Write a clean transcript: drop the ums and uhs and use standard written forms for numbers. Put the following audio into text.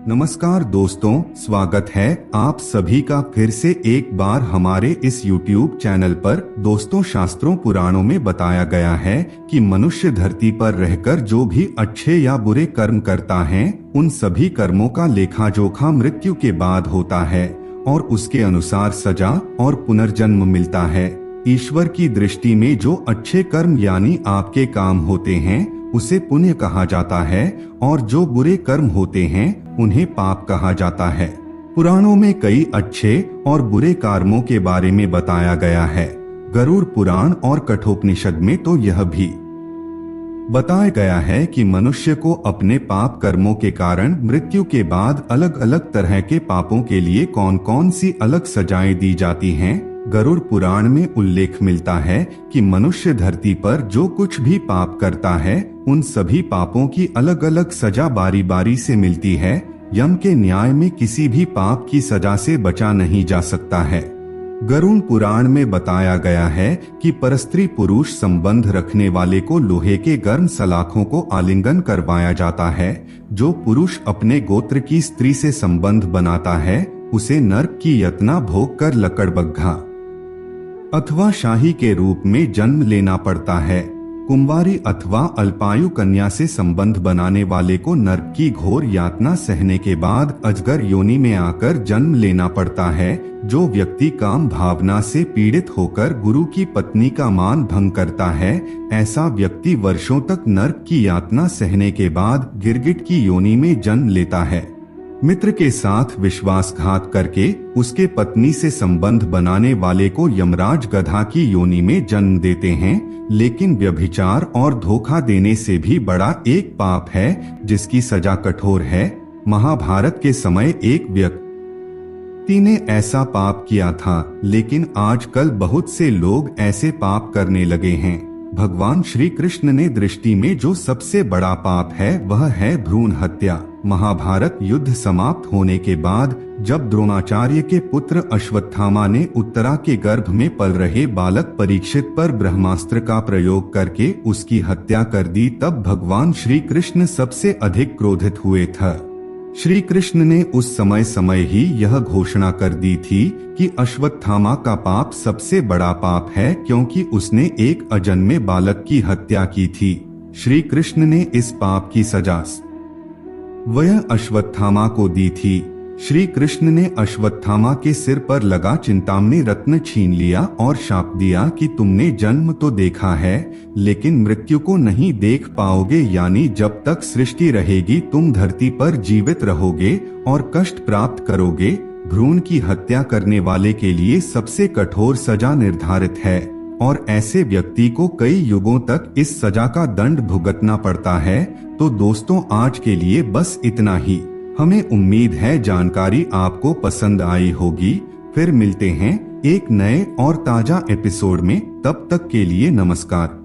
नमस्कार दोस्तों, स्वागत है आप सभी का फिर से एक बार हमारे इस YouTube चैनल पर। दोस्तों, शास्त्रों पुराणों में बताया गया है कि मनुष्य धरती पर रहकर जो भी अच्छे या बुरे कर्म करता है, उन सभी कर्मों का लेखा जोखा मृत्यु के बाद होता है और उसके अनुसार सजा और पुनर्जन्म मिलता है। ईश्वर की दृष्टि में जो अच्छे कर्म यानी आपके काम होते हैं उसे पुण्य कहा जाता है और जो बुरे कर्म होते हैं उन्हें पाप कहा जाता है। पुराणों में कई अच्छे और बुरे कर्मों के बारे में बताया गया है। गरुड़ पुराण और कठोपनिषद में तो यह भी बताया गया है कि मनुष्य को अपने पाप कर्मों के कारण मृत्यु के बाद अलग अलग तरह के पापों के लिए कौन कौन सी अलग सजाएं दी जाती हैं। गरुड़ पुराण में उल्लेख मिलता है कि मनुष्य धरती पर जो कुछ भी पाप करता है उन सभी पापों की अलग अलग सजा बारी बारी से मिलती है। यम के न्याय में किसी भी पाप की सजा से बचा नहीं जा सकता है। गरुड़ पुराण में बताया गया है कि परस्त्री पुरुष संबंध रखने वाले को लोहे के गर्म सलाखों को आलिंगन करवाया जाता है। जो पुरुष अपने गोत्र की स्त्री से संबंध बनाता है उसे नरक की यातना भोग कर लकड़बग्घा अथवा शाही के रूप में जन्म लेना पड़ता है। कुंवारी अथवा अल्पायु कन्या से संबंध बनाने वाले को नरक की घोर यातना सहने के बाद अजगर योनि में आकर जन्म लेना पड़ता है। जो व्यक्ति काम भावना से पीड़ित होकर गुरु की पत्नी का मान भंग करता है, ऐसा व्यक्ति वर्षों तक नरक की यातना सहने के बाद गिरगिट की योनि में जन्म लेता है। मित्र के साथ विश्वासघात करके उसके पत्नी से संबंध बनाने वाले को यमराज गधा की योनि में जन्म देते हैं। लेकिन व्यभिचार और धोखा देने से भी बड़ा एक पाप है जिसकी सजा कठोर है। महाभारत के समय एक व्यक्ति ने ऐसा पाप किया था, लेकिन आजकल बहुत से लोग ऐसे पाप करने लगे हैं। भगवान श्री कृष्ण ने दृष्टि में जो सबसे बड़ा पाप है वह है भ्रूण हत्या। महाभारत युद्ध समाप्त होने के बाद जब द्रोणाचार्य के पुत्र अश्वत्थामा ने उत्तरा के गर्भ में पल रहे बालक परीक्षित पर ब्रह्मास्त्र का प्रयोग करके उसकी हत्या कर दी, तब भगवान श्री कृष्ण सबसे अधिक क्रोधित हुए थे। श्री कृष्ण ने उस समय ही यह घोषणा कर दी थी कि अश्वत्थामा का पाप सबसे बड़ा पाप है, क्योंकि उसने एक अजन्मे बालक की हत्या की थी। श्री कृष्ण ने इस पाप की सजा वह अश्वत्थामा को दी थी। श्री कृष्ण ने अश्वत्थामा के सिर पर लगा चिंतामणि रत्न छीन लिया और शाप दिया कि तुमने जन्म तो देखा है लेकिन मृत्यु को नहीं देख पाओगे, यानी जब तक सृष्टि रहेगी तुम धरती पर जीवित रहोगे और कष्ट प्राप्त करोगे। भ्रूण की हत्या करने वाले के लिए सबसे कठोर सजा निर्धारित है और ऐसे व्यक्ति को कई युगों तक इस सजा का दंड भुगतना पड़ता है। तो दोस्तों, आज के लिए बस इतना ही। हमें उम्मीद है जानकारी आपको पसंद आई होगी। फिर मिलते हैं एक नए और ताजा एपिसोड में। तब तक के लिए नमस्कार।